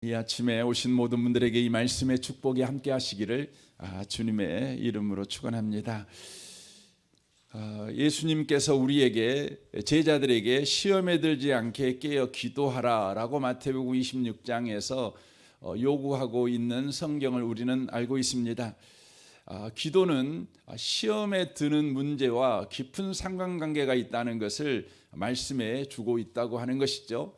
이 아침에 오신 모든 분들에게 이 말씀의 축복이 함께 하시기를 주님의 이름으로 축원합니다. 예수님께서 우리에게 제자들에게 시험에 들지 않게 깨어 기도하라라고 마태복음 26장에서 요구하고 있는 성경을 우리는 알고 있습니다. 기도는 시험에 드는 문제와 깊은 상관관계가 있다는 것을 말씀해 주고 있다고 하는 것이죠.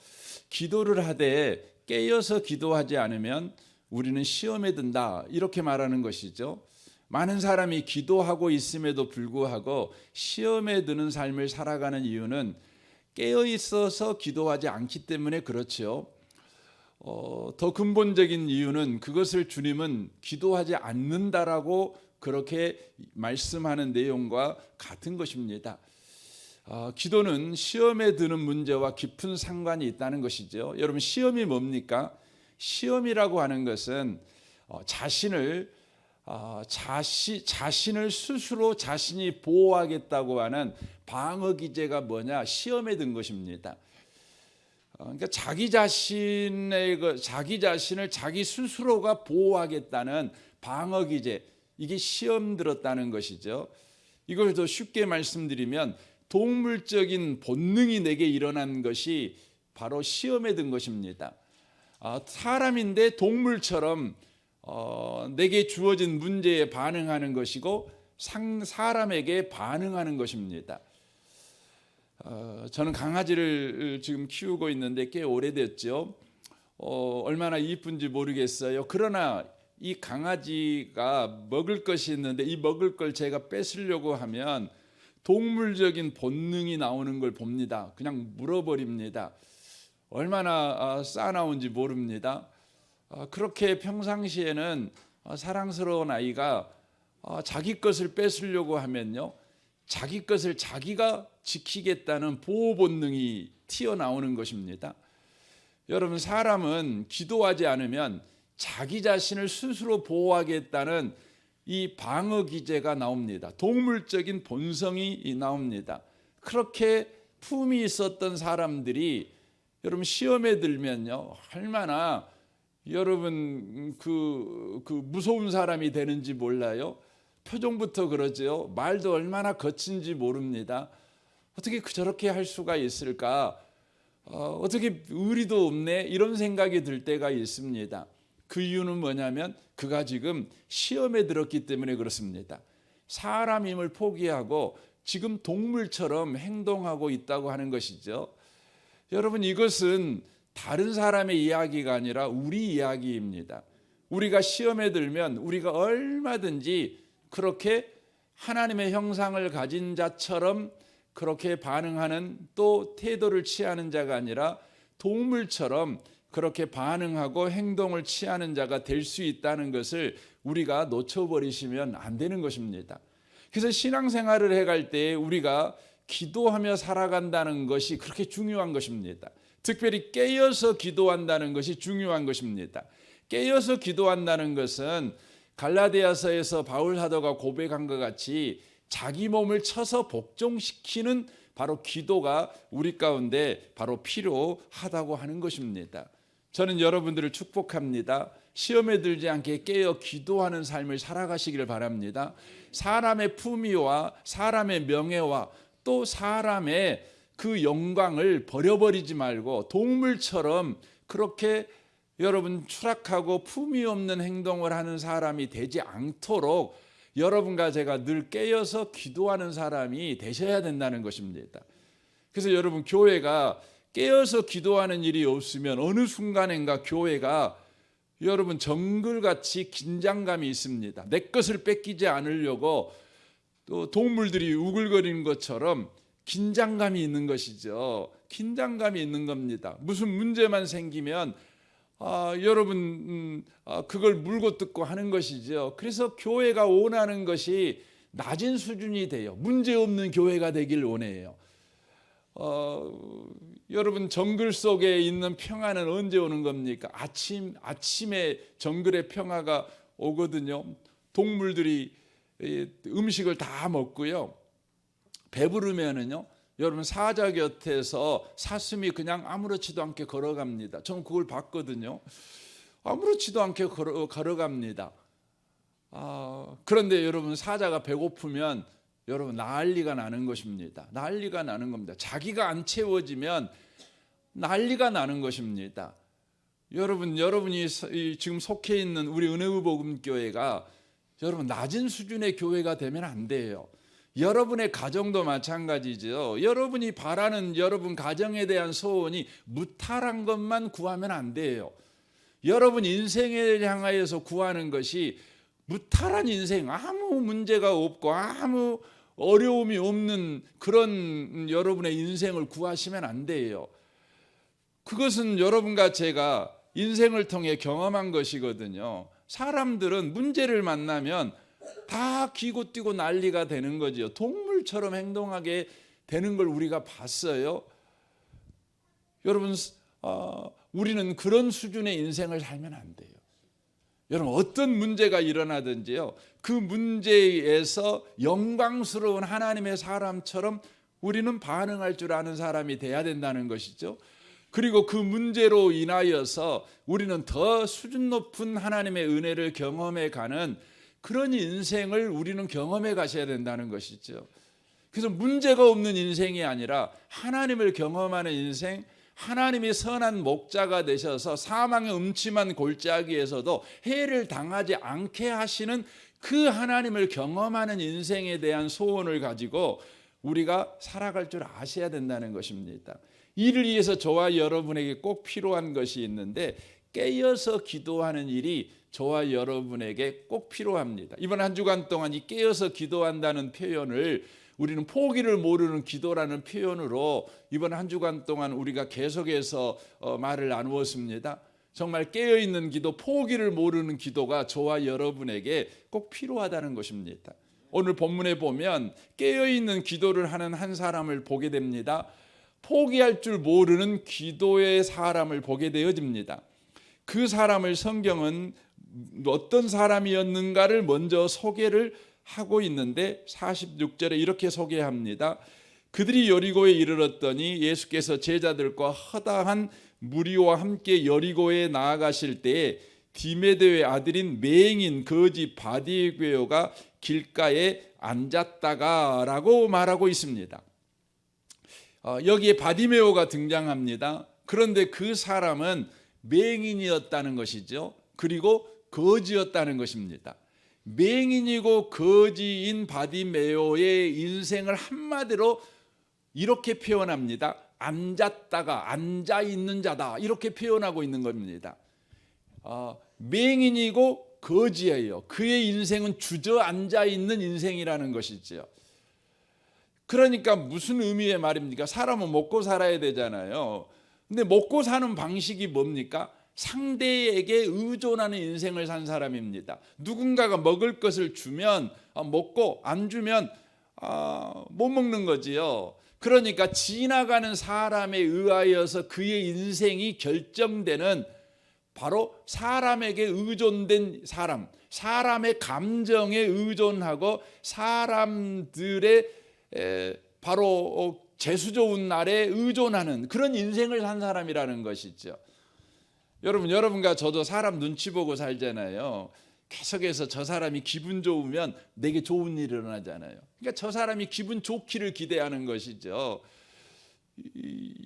기도를 하되 깨어서 기도하지 않으면 우리는 시험에 든다, 이렇게 말하는 것이죠. 많은 사람이 기도하고 있음에도 불구하고 시험에 드는 삶을 살아가는 이유는 깨어 있어서 기도하지 않기 때문에 그렇죠. 더 근본적인 이유는 그것을 주님은 기도하지 않는다라고 그렇게 말씀하는 내용과 같은 것입니다. 기도는 시험에 드는 문제와 깊은 상관이 있다는 것이죠. 여러분, 시험이 뭡니까? 시험이라고 하는 것은 자신을 스스로 자신이 보호하겠다고 하는 방어 기제가 뭐냐? 시험에 든 것입니다. 그러니까 자기 자신을 자기 스스로가 보호하겠다는 방어 기제, 이게 시험 들었다는 것이죠. 이걸 더 쉽게 말씀드리면 동물적인 본능이 내게 일어난 것이 바로 시험에 든 것입니다. 사람인데 동물처럼 내게 주어진 문제에 반응하는 것이고 사람에게 반응하는 것입니다. 저는 강아지를 지금 키우고 있는데 꽤 오래됐죠. 얼마나 이쁜지 모르겠어요. 그러나 이 강아지가 먹을 것이 있는데 이 먹을 걸 제가 뺏으려고 하면 동물적인 본능이 나오는 걸 봅니다. 그냥 물어버립니다. 얼마나 싸나운지 모릅니다. 그렇게 평상시에는 사랑스러운 아이가 자기 것을 뺏으려고 하면요, 자기 것을 자기가 지키겠다는 보호 본능이 튀어나오는 것입니다. 여러분, 사람은 기도하지 않으면 자기 자신을 스스로 보호하겠다는 이 방어 기제가 나옵니다. 동물적인 본성이 나옵니다. 그렇게 품이 있었던 사람들이 여러분 시험에 들면요, 얼마나 여러분 그 무서운 사람이 되는지 몰라요. 표정부터 그러죠. 말도 얼마나 거친지 모릅니다. 어떻게 저렇게 할 수가 있을까? 어떻게 의리도 없네, 이런 생각이 들 때가 있습니다. 그 이유는 뭐냐면 그가 지금 시험에 들었기 때문에 그렇습니다. 사람임을 포기하고 지금 동물처럼 행동하고 있다고 하는 것이죠. 여러분, 이것은 다른 사람의 이야기가 아니라 우리 이야기입니다. 우리가 시험에 들면 우리가 얼마든지 그렇게 하나님의 형상을 가진 자처럼 그렇게 반응하는, 또 태도를 취하는 자가 아니라 동물처럼 그렇게 반응하고 행동을 취하는 자가 될 수 있다는 것을 우리가 놓쳐버리시면 안 되는 것입니다. 그래서 신앙생활을 해갈 때 우리가 기도하며 살아간다는 것이 그렇게 중요한 것입니다. 특별히 깨어서 기도한다는 것이 중요한 것입니다. 깨어서 기도한다는 것은 갈라디아서에서 바울 사도가 고백한 것 같이 자기 몸을 쳐서 복종시키는 바로 기도가 우리 가운데 바로 필요하다고 하는 것입니다. 저는 여러분들을 축복합니다. 시험에 들지 않게 깨어 기도하는 삶을 살아가시기를 바랍니다. 사람의 품위와 사람의 명예와 또 사람의 그 영광을 버려버리지 말고 동물처럼 그렇게 여러분 추락하고 품위 없는 행동을 하는 사람이 되지 않도록 여러분과 제가 늘 깨어서 기도하는 사람이 되셔야 된다는 것입니다. 그래서 여러분, 교회가 깨어서 기도하는 일이 없으면 어느 순간인가 교회가 여러분 정글같이 긴장감이 있습니다. 내 것을 뺏기지 않으려고 또 동물들이 우글거리는 것처럼 긴장감이 있는 것이죠. 긴장감이 있는 겁니다. 무슨 문제만 생기면 여러분 그걸 물고 뜯고 하는 것이죠. 그래서 교회가 원하는 것이 낮은 수준이 돼요. 문제 없는 교회가 되길 원해요. 여러분, 정글 속에 있는 평화는 언제 오는 겁니까? 아침에 정글의 평화가 오거든요. 동물들이 음식을 다 먹고요. 배부르면은요, 여러분 사자 곁에서 사슴이 그냥 아무렇지도 않게 걸어갑니다. 저는 그걸 봤거든요. 아무렇지도 않게 걸어갑니다. 그런데 여러분, 사자가 배고프면 여러분 난리가 나는 것입니다. 난리가 나는 겁니다. 자기가 안 채워지면 난리가 나는 것입니다. 여러분이 지금 속해 있는 우리 은혜의 복음교회가 여러분 낮은 수준의 교회가 되면 안 돼요. 여러분의 가정도 마찬가지죠. 여러분이 바라는 여러분 가정에 대한 소원이 무탈한 것만 구하면 안 돼요. 여러분 인생을 향하여서 구하는 것이 무탈한 인생, 아무 문제가 없고 아무 어려움이 없는 그런 여러분의 인생을 구하시면 안 돼요. 그것은 여러분과 제가 인생을 통해 경험한 것이거든요. 사람들은 문제를 만나면 다 기고 뛰고 난리가 되는 거죠. 동물처럼 행동하게 되는 걸 우리가 봤어요. 여러분, 우리는 그런 수준의 인생을 살면 안 돼요. 여러분, 어떤 문제가 일어나든지요, 그 문제에서 영광스러운 하나님의 사람처럼 우리는 반응할 줄 아는 사람이 돼야 된다는 것이죠. 그리고 그 문제로 인하여서 우리는 더 수준 높은 하나님의 은혜를 경험해 가는 그런 인생을 우리는 경험해 가셔야 된다는 것이죠. 그래서 문제가 없는 인생이 아니라 하나님을 경험하는 인생, 하나님이 선한 목자가 되셔서 사망의 음침한 골짜기에서도 해를 당하지 않게 하시는 그 하나님을 경험하는 인생에 대한 소원을 가지고 우리가 살아갈 줄 아셔야 된다는 것입니다. 이를 위해서 저와 여러분에게 꼭 필요한 것이 있는데, 깨어서 기도하는 일이 저와 여러분에게 꼭 필요합니다. 이번 한 주간 동안 이 깨어서 기도한다는 표현을 우리는 포기를 모르는 기도라는 표현으로 이번 한 주간 동안 우리가 계속해서 말을 나누었습니다. 정말 깨어있는 기도, 포기를 모르는 기도가 저와 여러분에게 꼭 필요하다는 것입니다. 오늘 본문에 보면 깨어있는 기도를 하는 한 사람을 보게 됩니다. 포기할 줄 모르는 기도의 사람을 보게 되어집니다. 그 사람을 성경은 어떤 사람이었는가를 먼저 소개를 하고 있는데 46절에 이렇게 소개합니다. 그들이 여리고에 이르렀더니 예수께서 제자들과 허다한 무리와 함께 여리고에 나아가실 때에 디메데의 아들인 맹인 거지 바디메오가 길가에 앉았다가라고 말하고 있습니다. 여기에 바디메오가 등장합니다. 그런데 그 사람은 맹인이었다는 것이죠. 그리고 거지였다는 것입니다. 맹인이고 거지인 바디메오의 인생을 한마디로 이렇게 표현합니다. 앉았다가 앉아있는 자다, 이렇게 표현하고 있는 겁니다. 맹인이고 거지예요. 그의 인생은 주저앉아있는 인생이라는 것이죠. 그러니까 무슨 의미의 말입니까? 사람은 먹고 살아야 되잖아요. 근데 먹고 사는 방식이 뭡니까? 상대에게 의존하는 인생을 산 사람입니다. 누군가가 먹을 것을 주면 먹고, 안 주면 못 먹는 거지요. 그러니까 지나가는 사람에 의하여서 그의 인생이 결정되는, 바로 사람에게 의존된 사람, 사람의 감정에 의존하고 사람들의 바로 재수 좋은 날에 의존하는 그런 인생을 산 사람이라는 것이죠. 여러분과 저도 사람 눈치 보고 살잖아요. 계속해서 저 사람이 기분 좋으면 내게 좋은 일이 일어나잖아요. 그러니까 저 사람이 기분 좋기를 기대하는 것이죠.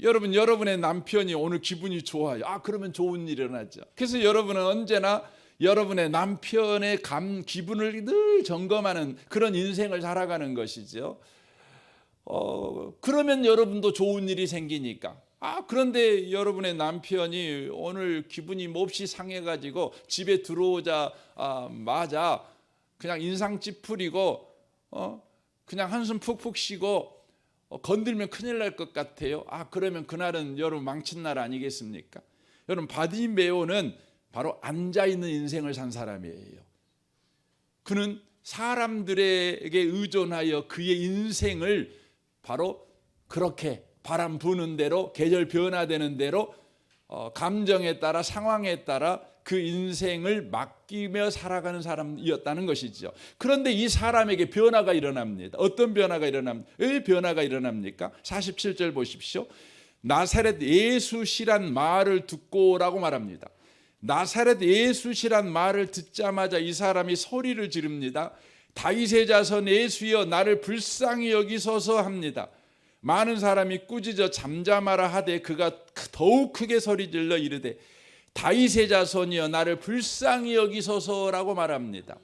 여러분의 남편이 오늘 기분이 좋아요. 그러면 좋은 일이 일어나죠. 그래서 여러분은 언제나 여러분의 남편의 기분을 늘 점검하는 그런 인생을 살아가는 것이죠. 그러면 여러분도 좋은 일이 생기니까. 그런데 여러분의 남편이 오늘 기분이 몹시 상해가지고 집에 들어오자마자 그냥 인상 찌푸리고 그냥 한숨 푹푹 쉬고 건들면 큰일 날 것 같아요. 그러면 그날은 여러분 망친 날 아니겠습니까? 여러분, 바디메오는 바로 앉아있는 인생을 산 사람이에요. 그는 사람들에게 의존하여 그의 인생을 바로 그렇게 바람 부는 대로, 계절 변화되는 대로, 감정에 따라, 상황에 따라 그 인생을 맡기며 살아가는 사람이었다는 것이죠. 그런데 이 사람에게 변화가 일어납니다. 어떤 변화가 일어납니까? 왜 변화가 일어납니까? 47절 보십시오. 나사렛 예수시란 말을 듣고라고 말합니다. 나사렛 예수시란 말을 듣자마자 이 사람이 소리를 지릅니다. 다윗의 자손 예수여 나를 불쌍히 여기소서 합니다. 많은 사람이 꾸짖어 잠잠하라 하되 그가 더욱 크게 소리질러 이르되 다윗의 자손이여 나를 불쌍히 여기소서라고 말합니다.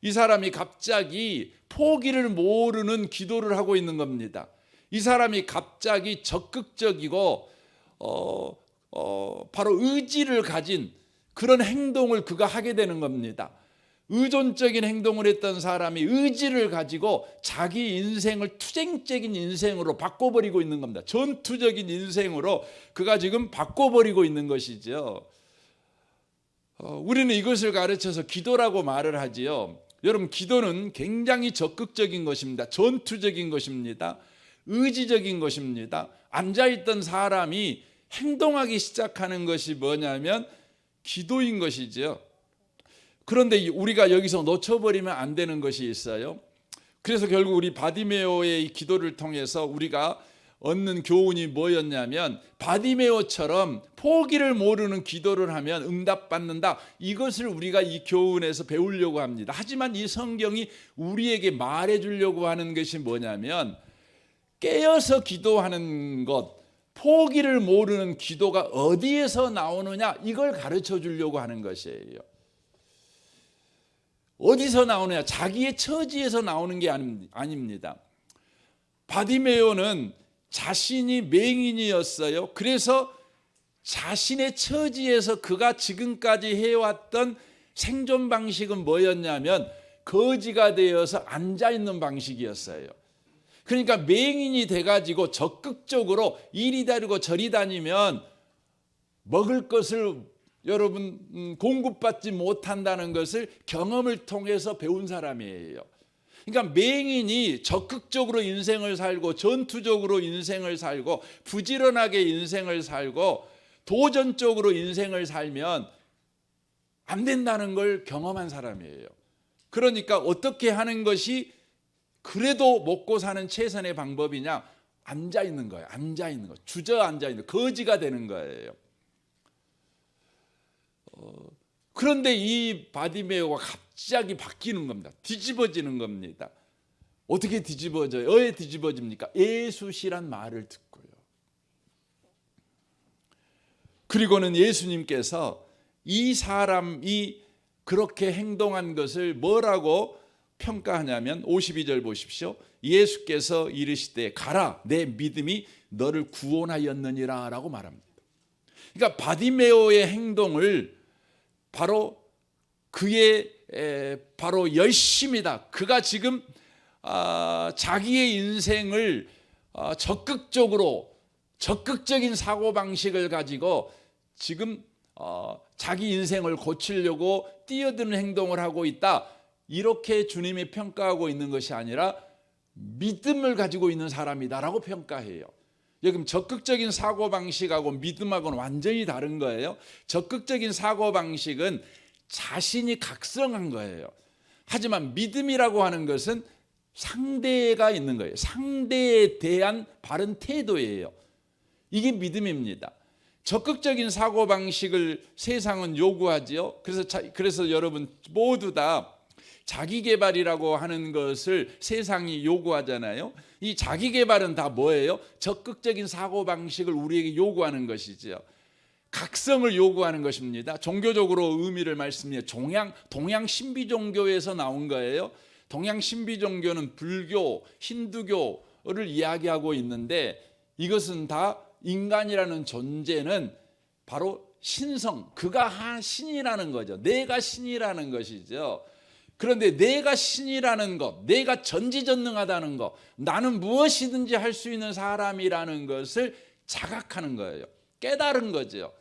이 사람이 갑자기 포기를 모르는 기도를 하고 있는 겁니다. 이 사람이 갑자기 적극적이고 바로 의지를 가진 그런 행동을 그가 하게 되는 겁니다. 의존적인 행동을 했던 사람이 의지를 가지고 자기 인생을 투쟁적인 인생으로 바꿔버리고 있는 겁니다. 전투적인 인생으로 그가 지금 바꿔버리고 있는 것이죠. 우리는 이것을 가르쳐서 기도라고 말을 하지요. 여러분, 기도는 굉장히 적극적인 것입니다. 전투적인 것입니다. 의지적인 것입니다. 앉아있던 사람이 행동하기 시작하는 것이 뭐냐면 기도인 것이죠. 그런데 우리가 여기서 놓쳐버리면 안 되는 것이 있어요. 그래서 결국 우리 바디메오의 기도를 통해서 우리가 얻는 교훈이 뭐였냐면, 바디메오처럼 포기를 모르는 기도를 하면 응답받는다. 이것을 우리가 이 교훈에서 배우려고 합니다. 하지만 이 성경이 우리에게 말해주려고 하는 것이 뭐냐면, 깨어서 기도하는 것, 포기를 모르는 기도가 어디에서 나오느냐, 이걸 가르쳐 주려고 하는 것이에요. 어디서 나오느냐? 자기의 처지에서 나오는 게 아닙니다. 바디메오는 자신이 맹인이었어요. 그래서 자신의 처지에서 그가 지금까지 해왔던 생존 방식은 뭐였냐면 거지가 되어서 앉아있는 방식이었어요. 그러니까 맹인이 돼가지고 적극적으로 이리 다니고 저리 다니면 먹을 것을 여러분 공급받지 못한다는 것을 경험을 통해서 배운 사람이에요. 그러니까 맹인이 적극적으로 인생을 살고 전투적으로 인생을 살고 부지런하게 인생을 살고 도전적으로 인생을 살면 안 된다는 걸 경험한 사람이에요. 그러니까 어떻게 하는 것이 그래도 먹고 사는 최선의 방법이냐? 앉아 있는 거예요. 앉아 있는 거. 주저앉아 있는 거. 거지가 되는 거예요. 그런데 이 바디메오가 갑자기 바뀌는 겁니다. 뒤집어지는 겁니다. 어떻게 뒤집어져요? 왜 뒤집어집니까? 예수시란 말을 듣고요. 그리고는 예수님께서 이 사람이 그렇게 행동한 것을 뭐라고 평가하냐면 52절 보십시오. 예수께서 이르시되 가라, 내 믿음이 너를 구원하였느니라 라고 말합니다. 그러니까 바디메오의 행동을 바로 그의 바로 열심이다. 그가 지금 자기의 인생을 적극적인 사고방식을 가지고 지금 자기 인생을 고치려고 뛰어드는 행동을 하고 있다. 이렇게 주님이 평가하고 있는 것이 아니라 믿음을 가지고 있는 사람이다라고 평가해요. 여기 적극적인 사고방식하고 믿음하고는 완전히 다른 거예요. 적극적인 사고방식은 자신이 각성한 거예요. 하지만 믿음이라고 하는 것은 상대가 있는 거예요. 상대에 대한 바른 태도예요. 이게 믿음입니다. 적극적인 사고방식을 세상은 요구하지요. 그래서 여러분 모두 다 자기 개발이라고 하는 것을 세상이 요구하잖아요. 이 자기 개발은 다 뭐예요? 적극적인 사고방식을 우리에게 요구하는 것이죠. 각성을 요구하는 것입니다. 종교적으로 의미를 말씀드리면 동양 신비 종교에서 나온 거예요. 동양 신비 종교는 불교, 힌두교를 이야기하고 있는데 이것은 다 인간이라는 존재는 바로 신성, 그가 신이라는 거죠. 내가 신이라는 것이죠. 그런데 내가 신이라는 것, 내가 전지전능하다는 것, 나는 무엇이든지 할 수 있는 사람이라는 것을 자각하는 거예요. 깨달은 거죠.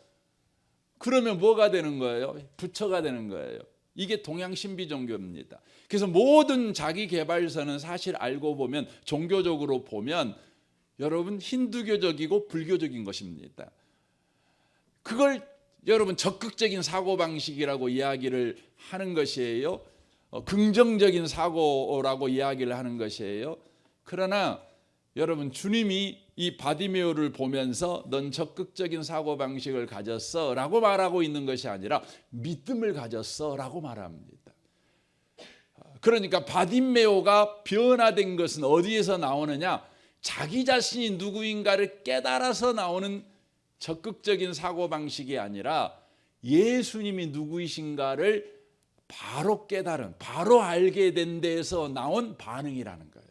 그러면 뭐가 되는 거예요? 부처가 되는 거예요. 이게 동양 신비 종교입니다. 그래서 모든 자기 개발서는 사실 알고 보면 종교적으로 보면 여러분 힌두교적이고 불교적인 것입니다. 그걸 여러분 적극적인 사고방식이라고 이야기를 하는 것이에요. 긍정적인 사고라고 이야기를 하는 것이에요. 그러나 여러분 주님이 이 바디메오를 보면서 넌 적극적인 사고방식을 가졌어 라고 말하고 있는 것이 아니라 믿음을 가졌어 라고 말합니다. 그러니까 바디메오가 변화된 것은 어디에서 나오느냐? 자기 자신이 누구인가를 깨달아서 나오는 적극적인 사고방식이 아니라 예수님이 누구이신가를 바로 깨달은, 바로 알게 된 데에서 나온 반응이라는 거예요.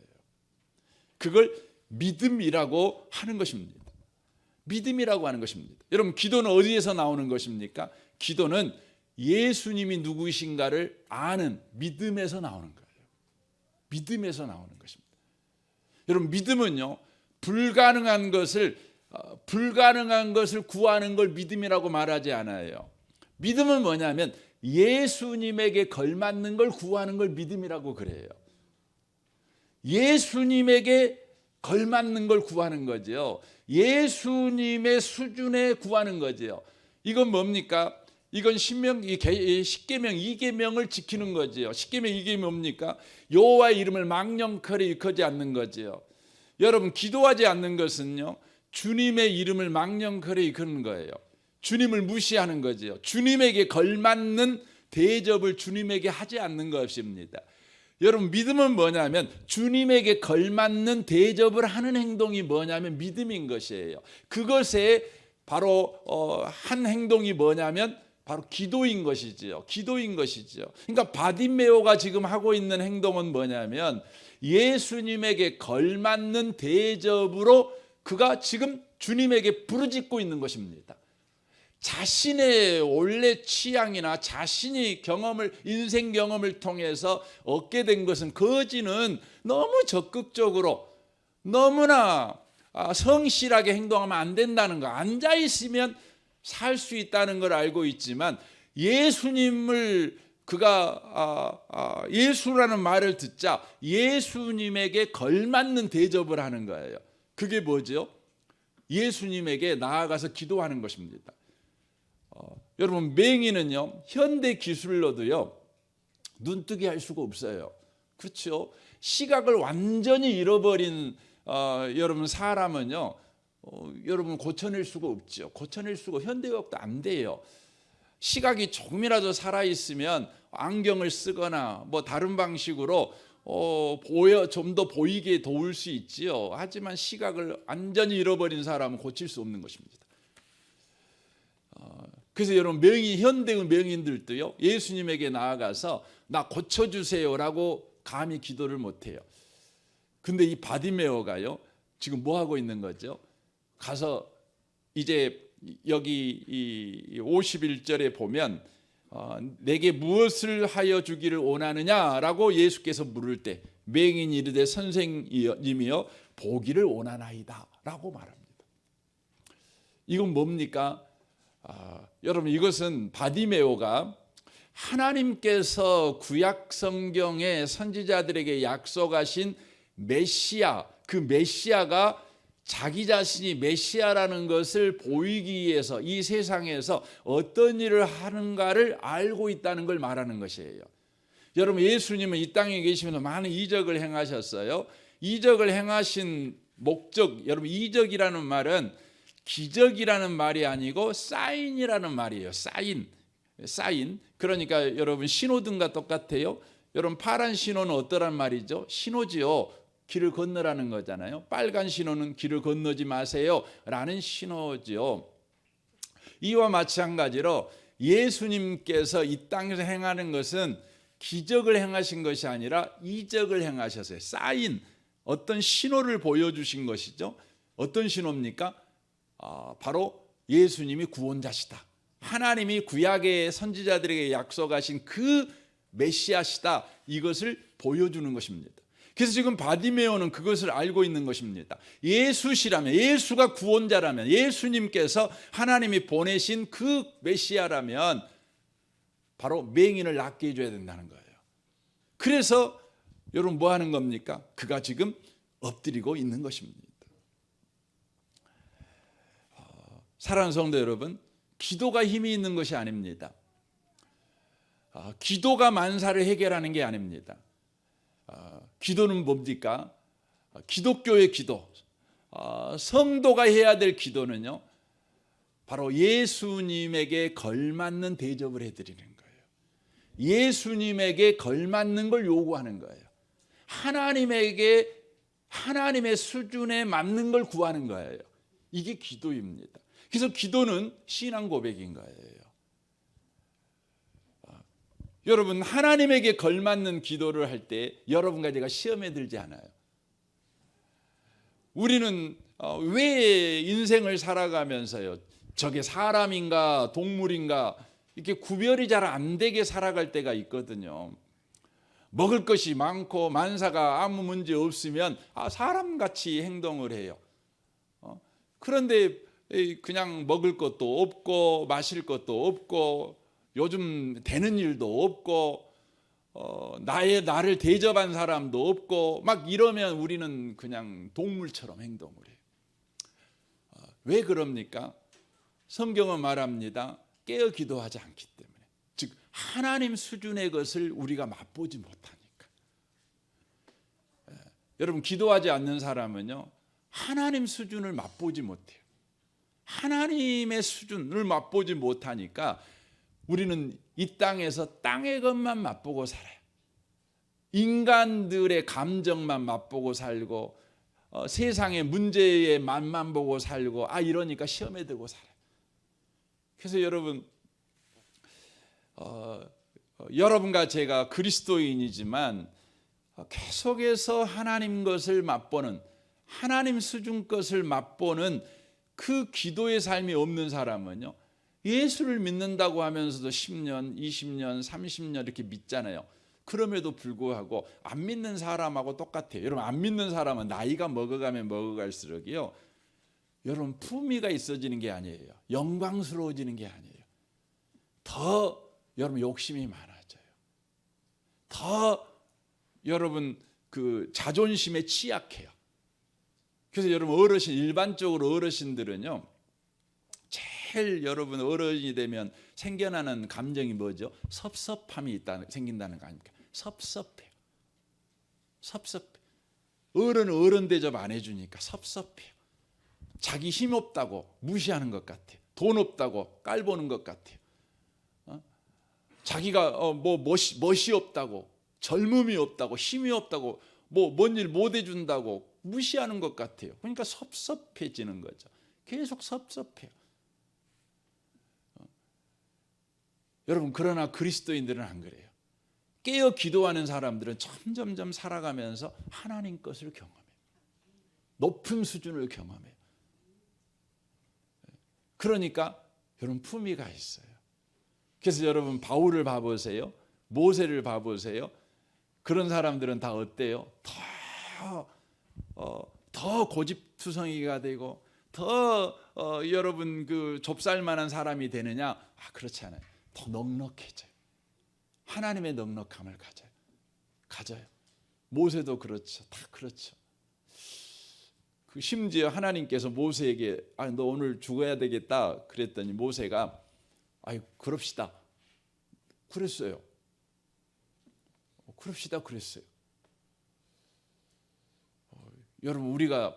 그걸 믿음이라고 하는 것입니다. 믿음이라고 하는 것입니다. 여러분, 기도는 어디에서 나오는 것입니까? 기도는 예수님이 누구이신가를 아는 믿음에서 나오는 거예요. 믿음에서 나오는 것입니다. 여러분, 믿음은요, 불가능한 것을 구하는 걸 믿음이라고 말하지 않아요. 믿음은 뭐냐면 예수님에게 걸맞는 걸 구하는 걸 믿음이라고 그래요. 예수님에게 걸맞는 걸 구하는 거죠. 예수님의 수준에 구하는 거죠. 이건 뭡니까? 이건 십계명 2계명을 지키는 거지요. 십계명 2계명이 뭡니까? 여호와의 이름을 망령컬이 일컫지 않는 거지요. 여러분, 기도하지 않는 것은요, 주님의 이름을 망령컬이 일컫는 거예요. 주님을 무시하는 거지요. 주님에게 걸맞는 대접을 주님에게 하지 않는 것입니다. 여러분, 믿음은 뭐냐면 주님에게 걸맞는 대접을 하는 행동이 뭐냐면 믿음인 것이에요. 그것에 바로 한 행동이 뭐냐면 바로 기도인 것이지요. 기도인 것이죠. 그러니까 바디메오가 지금 하고 있는 행동은 뭐냐면 예수님에게 걸맞는 대접으로 그가 지금 주님에게 부르짖고 있는 것입니다. 자신의 원래 취향이나 자신이 인생 경험을 통해서 얻게 된 것은 거지는 너무 적극적으로 너무나 성실하게 행동하면 안 된다는 거, 앉아 있으면 살 수 있다는 걸 알고 있지만 예수님을 그가 예수라는 말을 듣자 예수님에게 걸맞는 대접을 하는 거예요. 그게 뭐죠? 예수님에게 나아가서 기도하는 것입니다. 여러분, 맹인은요, 현대 기술로도요 눈뜨게 할 수가 없어요. 그렇죠? 시각을 완전히 잃어버린 여러분 사람은요, 여러분 고쳐낼 수가 없죠. 고쳐낼 수가 현대의학도 안 돼요. 시각이 조금이라도 살아 있으면 안경을 쓰거나 뭐 다른 방식으로 좀 더 보이게 도울 수 있지요. 하지만 시각을 완전히 잃어버린 사람은 고칠 수 없는 것입니다. 그래서 여러분, 현대의 명인들도요, 예수님에게 나아가서 나 고쳐주세요라고 감히 기도를 못해요. 근데 이 바디메오가요, 지금 뭐 하고 있는 거죠? 가서 이제 여기 이 51절에 보면 내게 무엇을 하여 주기를 원하느냐라고 예수께서 물을 때 맹인이 이르되 선생님이여 보기를 원하나이다 라고 말합니다. 이건 뭡니까? 여러분, 이것은 바디메오가 하나님께서 구약 성경의 선지자들에게 약속하신 메시아, 그 메시아가 자기 자신이 메시아라는 것을 보이기 위해서 이 세상에서 어떤 일을 하는가를 알고 있다는 걸 말하는 것이에요. 여러분, 예수님은 이 땅에 계시면서 많은 이적을 행하셨어요. 이적을 행하신 목적, 여러분, 이적이라는 말은 기적이라는 말이 아니고 사인이라는 말이에요. 사인. 그러니까 여러분, 신호등과 똑같아요. 여러분, 파란 신호는 어떠란 말이죠? 신호지요. 길을 건너라는 거잖아요. 빨간 신호는 길을 건너지 마세요 라는 신호지요. 이와 마찬가지로 예수님께서 이 땅에서 행하는 것은 기적을 행하신 것이 아니라 이적을 행하셨어요. 사인, 어떤 신호를 보여주신 것이죠. 어떤 신호입니까? 바로 예수님이 구원자시다. 하나님이 구약의 선지자들에게 약속하신 그 메시아시다. 이것을 보여주는 것입니다. 그래서 지금 바디메오는 그것을 알고 있는 것입니다. 예수시라면, 예수가 구원자라면, 예수님께서 하나님이 보내신 그 메시아라면 바로 맹인을 낫게 해줘야 된다는 거예요. 그래서 여러분, 뭐 하는 겁니까? 그가 지금 엎드리고 있는 것입니다. 사랑하는 성도 여러분, 기도가 힘이 있는 것이 아닙니다. 기도가 만사를 해결하는 게 아닙니다. 기도는 뭡니까? 기독교의 기도, 성도가 해야 될 기도는요, 바로 예수님에게 걸맞는 대접을 해드리는 거예요. 예수님에게 걸맞는 걸 요구하는 거예요. 하나님의 수준에 맞는 걸 구하는 거예요. 이게 기도입니다. 그래서 기도는 신앙 고백인 거예요. 여러분, 하나님에게 걸맞는 기도를 할 때 여러분과 제가 시험에 들지 않아요. 우리는 왜 인생을 살아가면서요, 저게 사람인가 동물인가 이렇게 구별이 잘 안 되게 살아갈 때가 있거든요. 먹을 것이 많고 만사가 아무 문제 없으면 사람같이 행동을 해요. 그런데 그냥 먹을 것도 없고 마실 것도 없고 요즘 되는 일도 없고 나를 대접한 사람도 없고 막 이러면 우리는 그냥 동물처럼 행동을 해요. 왜 그럽니까? 성경은 말합니다. 깨어 기도하지 않기 때문에. 즉 하나님 수준의 것을 우리가 맛보지 못하니까. 여러분, 기도하지 않는 사람은요, 하나님 수준을 맛보지 못해요. 하나님의 수준을 맛보지 못하니까 우리는 이 땅에서 땅의 것만 맛보고 살아요. 인간들의 감정만 맛보고 살고 세상의 문제의 맛만 보고 살고 이러니까 시험에 들고 살아요. 그래서 여러분, 여러분과 제가 그리스도인이지만 계속해서 하나님 것을 맛보는, 하나님 수준 것을 맛보는 그 기도의 삶이 없는 사람은요, 예수를 믿는다고 하면서도 10년, 20년, 30년 이렇게 믿잖아요. 그럼에도 불구하고 안 믿는 사람하고 똑같아요. 여러분, 안 믿는 사람은 나이가 먹어가면 먹어갈수록이요, 여러분 품위가 있어지는 게 아니에요. 영광스러워지는 게 아니에요. 더 여러분 욕심이 많아져요. 더 여러분 그 자존심에 취약해요. 그래서 여러분 일반적으로 어르신들은요, 제일 여러분 어른이 되면 생겨나는 감정이 뭐죠? 섭섭함이 생긴다는 거 아닙니까? 섭섭해요. 어른 대접 안 해주니까 섭섭해요. 자기 힘 없다고 무시하는 것 같아요. 돈 없다고 깔보는 것 같아요. 자기가 멋이 없다고, 젊음이 없다고, 힘이 없다고, 뭔 일 못 해준다고 무시하는 것 같아요. 그러니까 섭섭해지는 거죠. 계속 섭섭해요. 여러분, 그러나 그리스도인들은 안 그래요. 깨어 기도하는 사람들은 점점점 살아가면서 하나님 것을 경험해요. 높은 수준을 경험해요. 그러니까 여러분 품위가 있어요. 그래서 여러분 바울을 봐보세요. 모세를 봐보세요. 그런 사람들은 다 어때요? 더 고집투성이가 되고 더 여러분 그 좁쌀만한 사람이 되느냐? 그렇지 않아요. 더 넉넉해져요. 하나님의 넉넉함을 가져요. 모세도 그렇죠. 다 그렇죠. 그 심지어 하나님께서 모세에게 너 오늘 죽어야 되겠다 그랬더니 모세가 그럽시다 그랬어요. 여러분, 우리가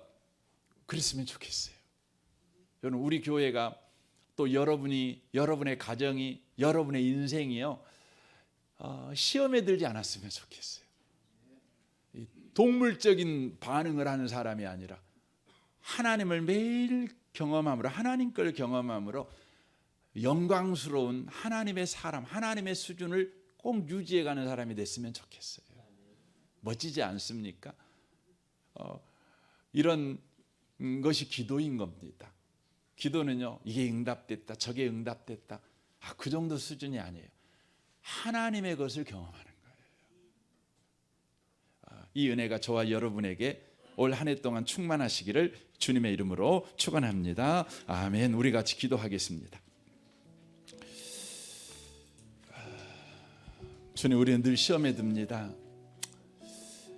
그랬으면 좋겠어요. 여러분, 우리 교회가 또 여러분의 가정이, 여러분의 인생이요, 시험에 들지 않았으면 좋겠어요. 동물적인 반응을 하는 사람이 아니라 하나님을 매일 경험함으로, 하나님 걸 경험함으로 영광스러운 하나님의 사람, 하나님의 수준을 꼭 유지해가는 사람이 됐으면 좋겠어요. 멋지지 않습니까? 이런 것이 기도인 겁니다. 기도는요, 이게 응답됐다, 저게 응답됐다, 그 정도 수준이 아니에요. 하나님의 것을 경험하는 거예요. 이 은혜가 저와 여러분에게 올 한 해 동안 충만하시기를 주님의 이름으로 축원합니다. 아멘. 우리 같이 기도하겠습니다. 주님, 우리는 늘 시험에 듭니다.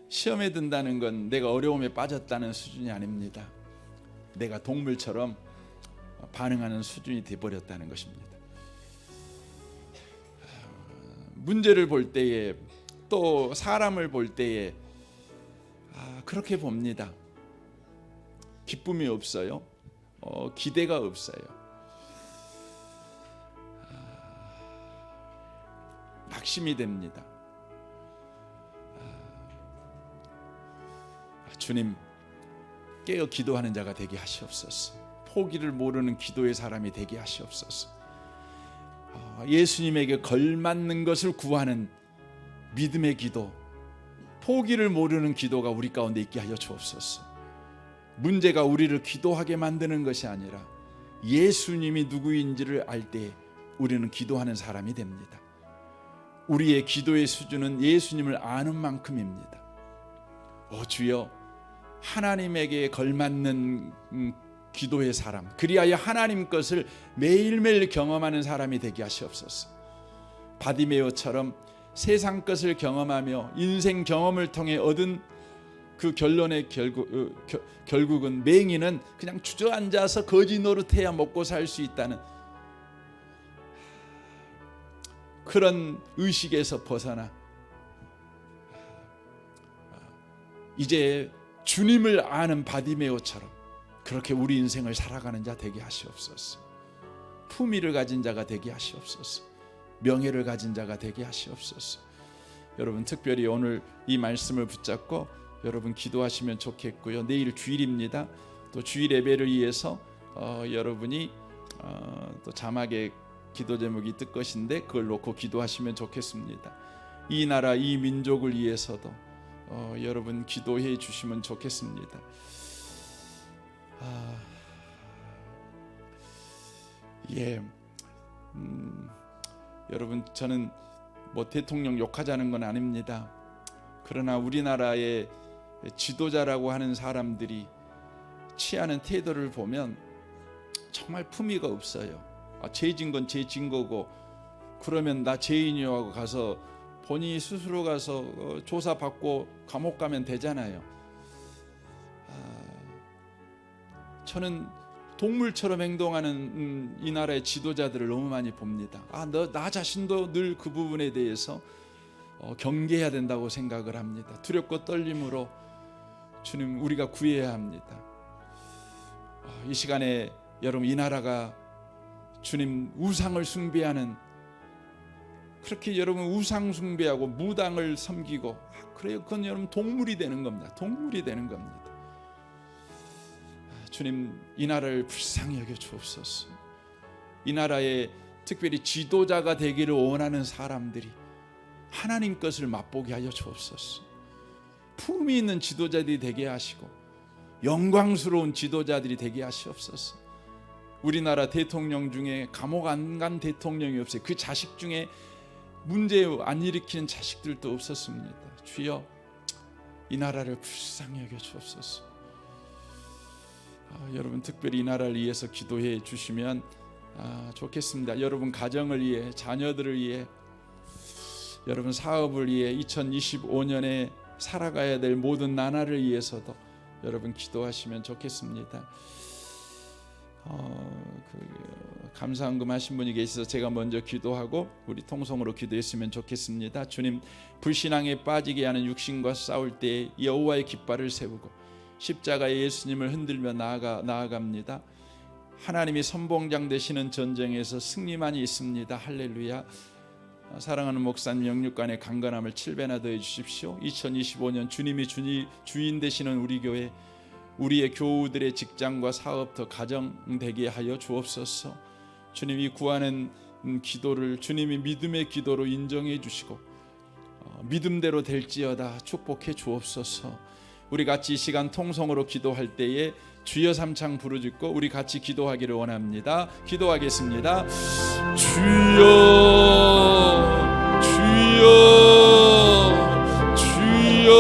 시험에 든다는 건 내가 어려움에 빠졌다는 수준이 아닙니다. 내가 동물처럼 반응하는 수준이 되어버렸다는 것입니다. 문제를 볼 때에, 또 사람을 볼 때에 그렇게 봅니다. 기쁨이 없어요. 기대가 없어요. 낙심이 됩니다. 주님, 깨어 기도하는 자가 되게 하시옵소서. 포기를 모르는 기도의 사람이 되게 하시옵소서. 예수님에게 걸맞는 것을 구하는 믿음의 기도, 포기를 모르는 기도가 우리 가운데 있게 하여 주옵소서. 문제가 우리를 기도하게 만드는 것이 아니라 예수님이 누구인지를 알 때 우리는 기도하는 사람이 됩니다. 우리의 기도의 수준은 예수님을 아는 만큼입니다. 주여, 하나님에게 걸맞는 기도의 사람, 그리하여 하나님 것을 매일매일 경험하는 사람이 되게 하시옵소서. 바디메오처럼 세상 것을 경험하며 인생 경험을 통해 얻은 그 결론의 결국은 맹인은 그냥 주저앉아서 거지 노릇해야 먹고 살 수 있다는 그런 의식에서 벗어나 이제 주님을 아는 바디메오처럼 그렇게 우리 인생을 살아가는 자 되게 하시옵소서. 품위를 가진 자가 되게 하시옵소서. 명예를 가진 자가 되게 하시옵소서. 여러분, 특별히 오늘 이 말씀을 붙잡고 여러분 기도하시면 좋겠고요. 내일 주일입니다. 또 주일 예배를 위해서 여러분이 또 자막에 기도 제목이 뜰 것인데 그걸 놓고 기도하시면 좋겠습니다. 이 나라 이 민족을 위해서도 여러분 기도해 주시면 좋겠습니다. 여러분, 저는 뭐 대통령 욕하자는 건 아닙니다. 그러나 우리나라의 지도자라고 하는 사람들이 취하는 태도를 보면 정말 품위가 없어요. 죄진 건 죄진 거고, 그러면 나 죄인이요 하고 가서 본인이 스스로 가서 조사받고 감옥 가면 되잖아요. 저는 동물처럼 행동하는 이 나라의 지도자들을 너무 많이 봅니다. 나 자신도 늘 그 부분에 대해서 경계해야 된다고 생각을 합니다. 두렵고 떨림으로 주님, 우리가 구해야 합니다. 이 시간에 여러분, 이 나라가 주님 우상을 숭배하는, 그렇게 여러분 우상 숭배하고 무당을 섬기고 그래요. 그건 여러분 동물이 되는 겁니다. 동물이 되는 겁니다. 주님, 이 나라를 불쌍히 여겨 주옵소서. 이 나라에 특별히 지도자가 되기를 원하는 사람들이 하나님 것을 맛보게 하여 주옵소서. 품위 있는 지도자들이 되게 하시고 영광스러운 지도자들이 되게 하시옵소서. 우리나라 대통령 중에 감옥 안 간 대통령이 없어요. 그 자식 중에 문제 안 일으키는 자식들도 없었습니다. 주여, 이 나라를 불쌍히 여겨 주옵소서. 여러분, 특별히 이 나라를 위해서 기도해 주시면 좋겠습니다. 여러분 가정을 위해, 자녀들을 위해, 여러분 사업을 위해, 2025년에 살아가야 될 모든 나라를 위해서도 여러분 기도하시면 좋겠습니다. 감사헌금 하신 분이 계셔서 제가 먼저 기도하고 우리 통성으로 기도했으면 좋겠습니다. 주님, 불신앙에 빠지게 하는 육신과 싸울 때 여호와의 깃발을 세우고 십자가의 예수님을 흔들며 나아갑니다. 하나님이 선봉장 되시는 전쟁에서 승리만이 있습니다. 할렐루야. 사랑하는 목사님 영육간의 강건함을 7배나 더해 주십시오. 2025년 주님이 주인 되시는 우리 교회, 우리의 교우들의 직장과 사업터, 가정 되게 하여 주옵소서. 주님이 구하는 기도를 주님이 믿음의 기도로 인정해 주시고 믿음대로 될지어다 축복해 주옵소서. 우리 같이 이 시간 통성으로 기도할 때에 주여 삼창 부르짖고 우리 같이 기도하기를 원합니다. 기도하겠습니다. 주여, 주여, 주여.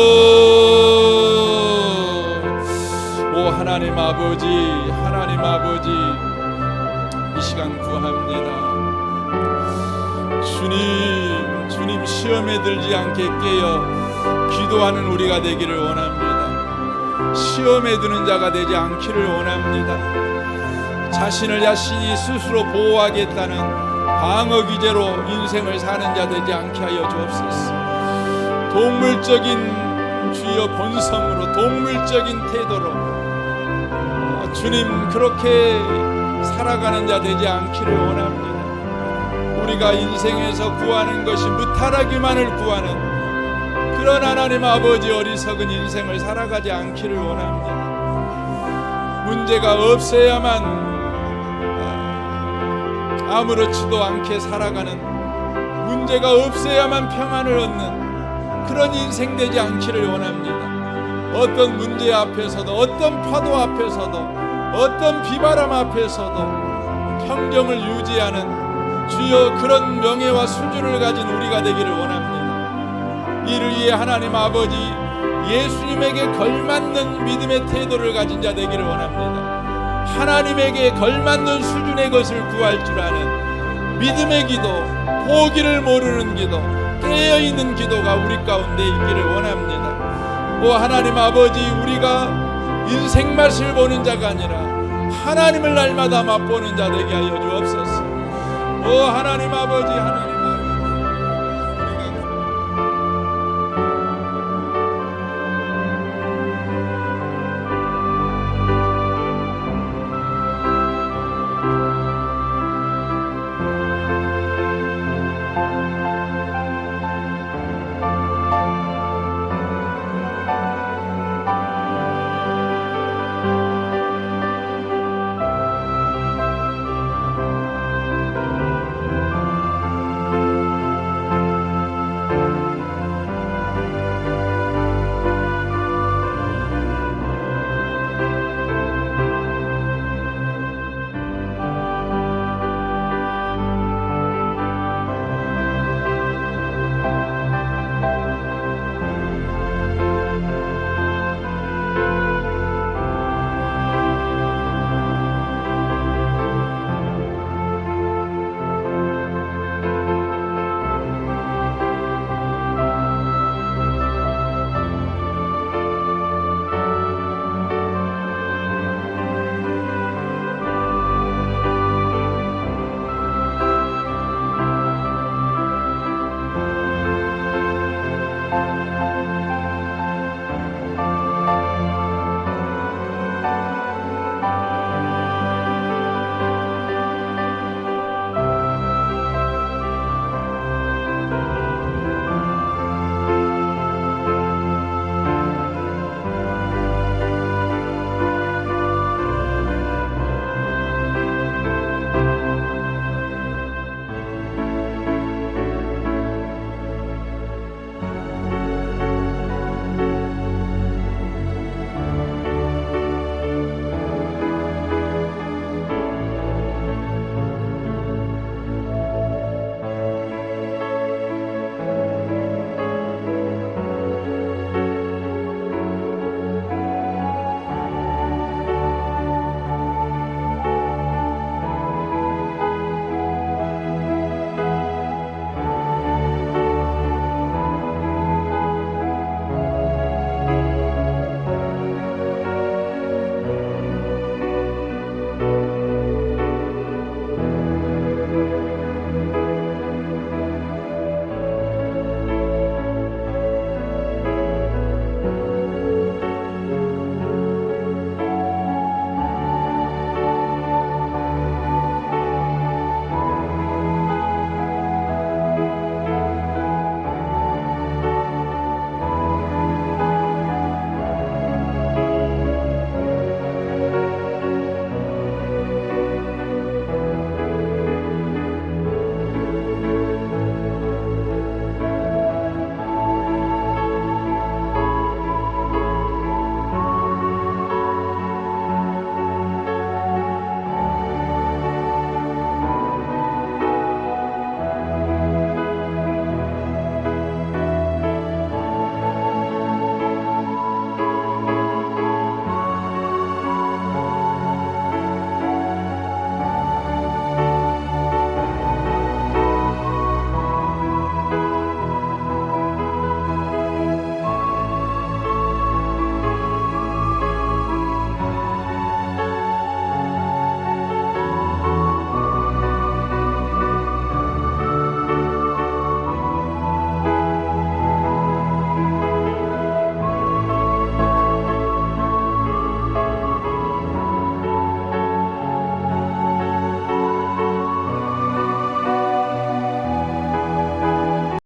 오 하나님 아버지, 하나님 아버지, 이 시간 구합니다. 주님 시험에 들지 않게 깨어 기도하는 우리가 되기를 원합니다. 시험에 드는 자가 되지 않기를 원합니다. 자신을 자신이 스스로 보호하겠다는 방어 기제로 인생을 사는 자 되지 않게 하여 주옵소서. 동물적인 주여 본성으로, 동물적인 태도로 주님 그렇게 살아가는 자 되지 않기를 원합니다. 우리가 인생에서 구하는 것이 무탈하기만을 구하는 그런 하나님 아버지 어리석은 인생을 살아가지 않기를 원합니다. 문제가 없어야만 아무렇지도 않게 살아가는, 문제가 없어야만 평안을 얻는 그런 인생 되지 않기를 원합니다. 어떤 문제 앞에서도, 어떤 파도 앞에서도, 어떤 비바람 앞에서도 평정을 유지하는 주여 그런 명예와 수준을 가진 우리가 되기를 원합니다. 이를 위해 하나님 아버지 예수님에게 걸맞는 믿음의 태도를 가진 자 되기를 원합니다. 하나님에게 걸맞는 수준의 것을 구할 줄 아는 믿음의 기도, 포기를 모르는 기도, 깨어있는 기도가 우리 가운데 있기를 원합니다. 오 하나님 아버지, 우리가 인생 맛을 보는 자가 아니라 하나님을 날마다 맛보는 자 되게 하여 주옵소서. 오 하나님 아버지, 하나님